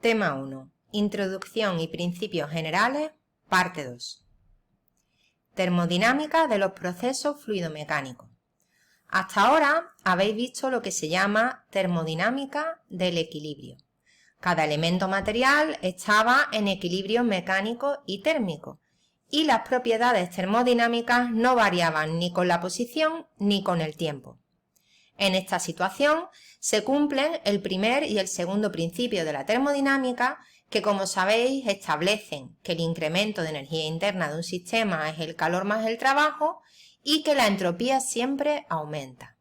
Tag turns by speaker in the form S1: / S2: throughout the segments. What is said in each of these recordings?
S1: Tema 1. Introducción y principios generales, parte 2. Termodinámica de los procesos fluidomecánicos. Hasta ahora habéis visto lo que se llama termodinámica del equilibrio. Cada elemento material estaba en equilibrio mecánico y térmico, y las propiedades termodinámicas no variaban ni con la posición ni con el tiempo. En esta situación se cumplen el primer y el segundo principio de la termodinámica, que, como sabéis, establecen que el incremento de energía interna de un sistema es el calor más el trabajo y que la entropía siempre aumenta.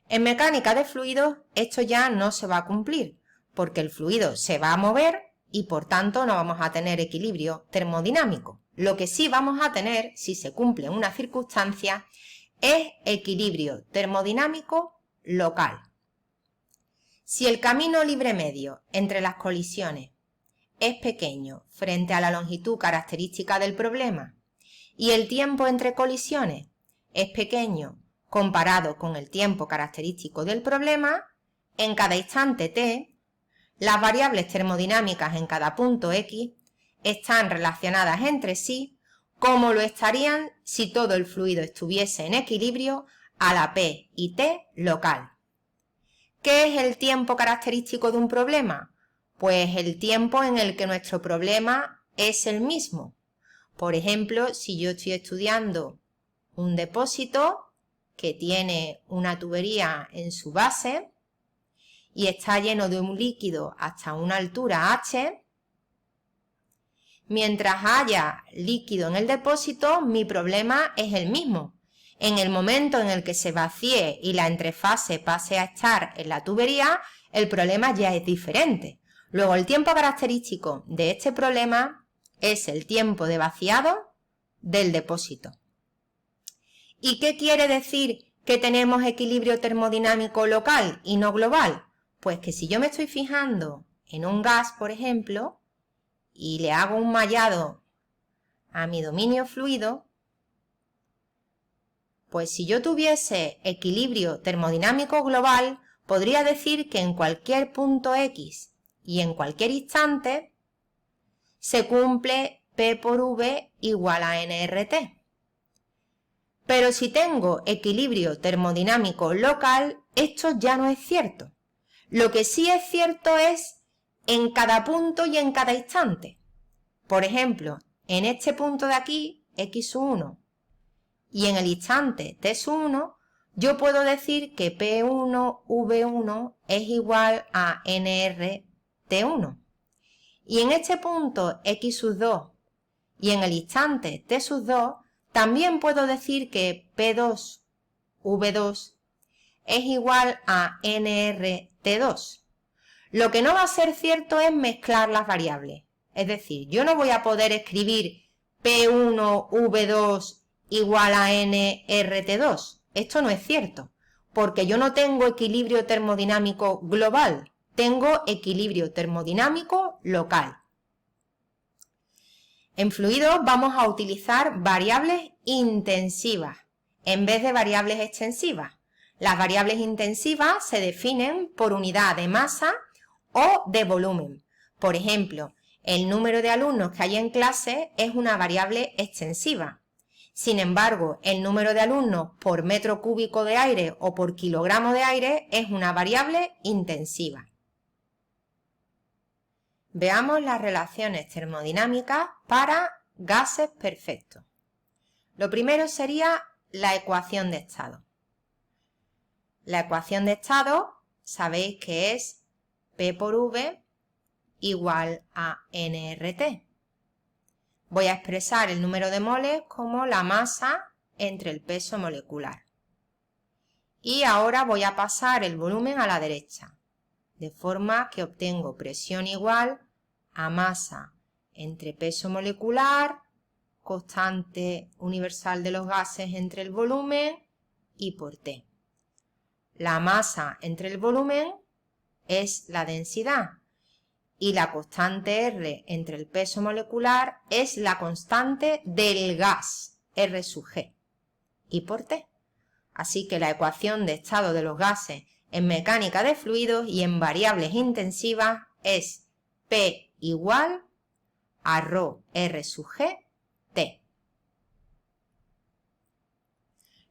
S1: En mecánica de fluidos esto ya no se va a cumplir, porque el fluido se va a mover y por tanto no vamos a tener equilibrio termodinámico. Lo que sí vamos a tener, si se cumple una circunstancia, es equilibrio termodinámico local. Si el camino libre medio entre las colisiones es pequeño frente a la longitud característica del problema y el tiempo entre colisiones es pequeño comparado con el tiempo característico del problema, en cada instante t, las variables termodinámicas en cada punto x están relacionadas entre sí como lo estarían si todo el fluido estuviese en equilibrio a la p y t local. ¿Qué es el tiempo característico de un problema? Pues el tiempo en el que nuestro problema es el mismo. Por ejemplo, si yo estoy estudiando un depósito que tiene una tubería en su base y está lleno de un líquido hasta una altura h, mientras haya líquido en el depósito, mi problema es el mismo. En el momento en el que se vacíe y la entrefase pase a estar en la tubería, el problema ya es diferente. Luego, el tiempo característico de este problema es el tiempo de vaciado del depósito. ¿Y qué quiere decir que tenemos equilibrio termodinámico local y no global? Pues que si yo me estoy fijando en un gas, por ejemplo, y le hago un mallado a mi dominio fluido, pues si yo tuviese equilibrio termodinámico global, podría decir que en cualquier punto x y en cualquier instante se cumple P por V igual a nRT. Pero si tengo equilibrio termodinámico local, esto ya no es cierto. Lo que sí es cierto es en cada punto y en cada instante. Por ejemplo, en este punto de aquí, x1, y en el instante t1, yo puedo decir que P1, V1 es igual a nRT1. Y en este punto x2 y en el instante t2, también puedo decir que P2, V2 es igual a nRT2. Lo que no va a ser cierto es mezclar las variables. Es decir, yo no voy a poder escribir P1, V2 igual a nRT2. Esto no es cierto, porque yo no tengo equilibrio termodinámico global, tengo equilibrio termodinámico local. En fluidos vamos a utilizar variables intensivas en vez de variables extensivas. Las variables intensivas se definen por unidad de masa o de volumen. Por ejemplo, el número de alumnos que hay en clase es una variable extensiva. Sin embargo, el número de alumnos por metro cúbico de aire o por kilogramo de aire es una variable intensiva. Veamos las relaciones termodinámicas para gases perfectos. Lo primero sería la ecuación de estado. La ecuación de estado sabéis que es P por V igual a nRT. Voy a expresar el número de moles como la masa entre el peso molecular. Y ahora voy a pasar el volumen a la derecha, de forma que obtengo presión igual a masa entre peso molecular, constante universal de los gases entre el volumen y por T. La masa entre el volumen es la densidad y la constante R entre el peso molecular es la constante del gas, R sub G, y por T. Así que la ecuación de estado de los gases en mecánica de fluidos y en variables intensivas es P igual a ρ R sub G T.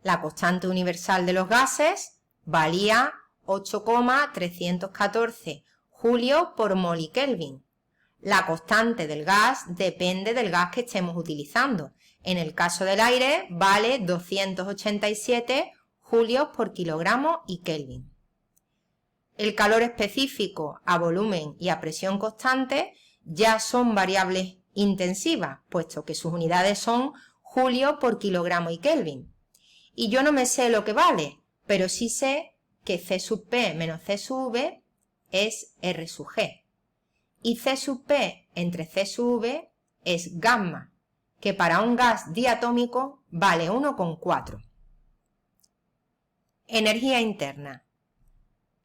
S1: La constante universal de los gases valía 8,314 julios por mol y Kelvin. La constante del gas depende del gas que estemos utilizando. En el caso del aire vale 287 julios por kilogramo y Kelvin. El calor específico a volumen y a presión constante ya son variables intensivas, puesto que sus unidades son julios por kilogramo y Kelvin. Y yo no me sé lo que vale, pero sí sé que C sub P menos C sub V es R sub G. Y C sub P entre C sub V es gamma, que para un gas diatómico vale 1,4. Energía interna.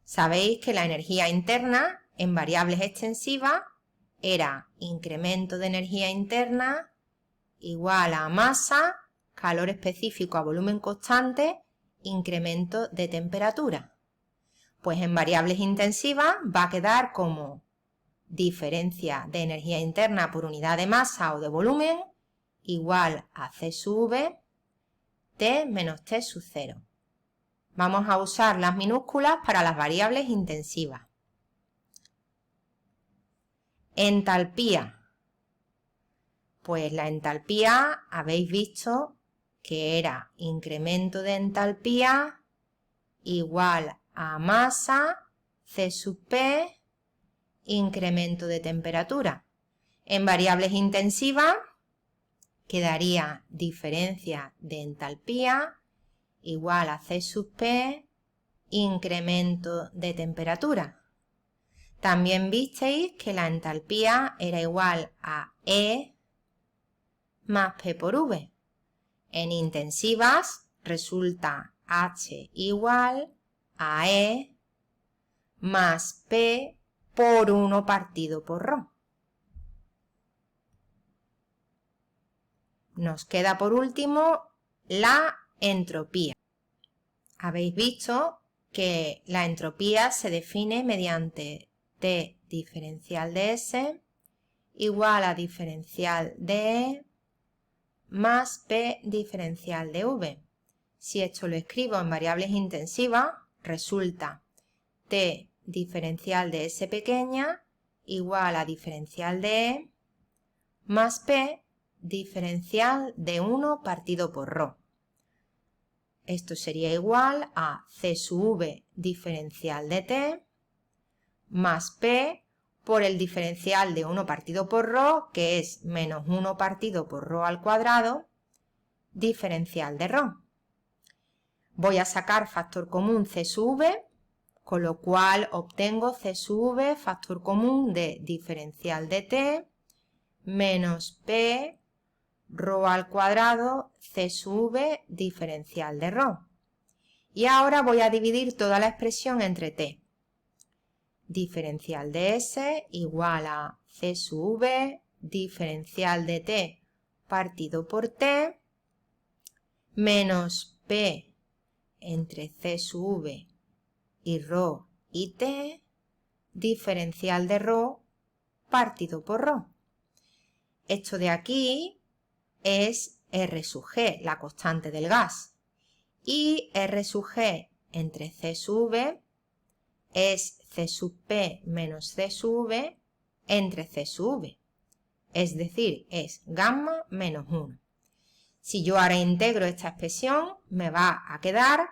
S1: Sabéis que la energía interna en variables extensivas era incremento de energía interna igual a masa, calor específico a volumen constante, incremento de temperatura. Pues en variables intensivas va a quedar como diferencia de energía interna por unidad de masa o de volumen igual a C sub V T menos T sub 0. Vamos a usar las minúsculas para las variables intensivas. Entalpía. Pues la entalpía habéis visto que era incremento de entalpía igual a masa C sub P incremento de temperatura. En variables intensivas quedaría diferencia de entalpía igual a C sub P incremento de temperatura. También visteis que la entalpía era igual a E más P por V. En intensivas resulta H igual a E más P por 1 partido por ρ. Nos queda por último la entropía. Habéis visto que la entropía se define mediante T diferencial de S igual a diferencial de E más P diferencial de V. Si esto lo escribo en variables intensivas, resulta T diferencial de S pequeña igual a diferencial de E más P diferencial de 1 partido por ρ. Esto sería igual a C sub V diferencial de T más P por el diferencial de 1 partido por ρ, que es menos 1 partido por ρ al cuadrado, diferencial de ρ. Voy a sacar factor común C sub V, con lo cual obtengo C sub V factor común de diferencial de T menos P ρ al cuadrado C sub V diferencial de ρ. Y ahora voy a dividir toda la expresión entre T. Diferencial de S igual a C sub V diferencial de T partido por T menos P entre C sub V y ρ y T diferencial de ρ partido por ρ. Esto de aquí es R sub G, la constante del gas. Y R sub G entre C sub V es C sub P menos C sub V entre C sub V. Es decir, es gamma menos 1. Si yo ahora integro esta expresión, me va a quedar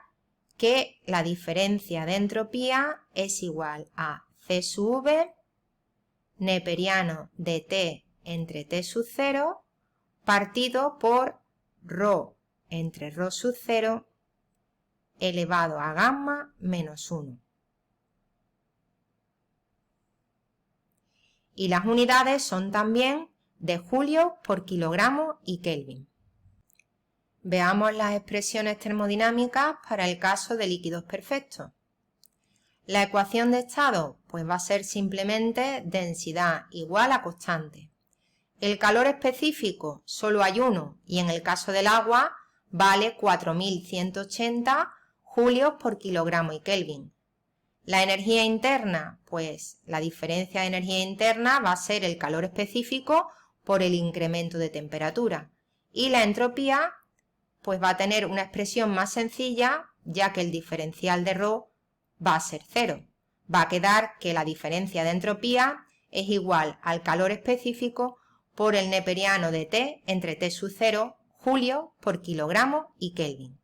S1: que la diferencia de entropía es igual a C sub V neperiano de T entre T sub 0 partido por ρ entre ρ sub 0 elevado a gamma menos 1. Y las unidades son también de julios por kilogramo y Kelvin. Veamos las expresiones termodinámicas para el caso de líquidos perfectos. La ecuación de estado pues va a ser simplemente densidad igual a constante. El calor específico solo hay uno y en el caso del agua vale 4180 julios por kilogramo y Kelvin. La energía interna, pues la diferencia de energía interna va a ser el calor específico por el incremento de temperatura. Y la entropía, pues va a tener una expresión más sencilla, ya que el diferencial de ρ va a ser 0. Va a quedar que la diferencia de entropía es igual al calor específico por el neperiano de T entre T sub 0, julio por kilogramo y Kelvin.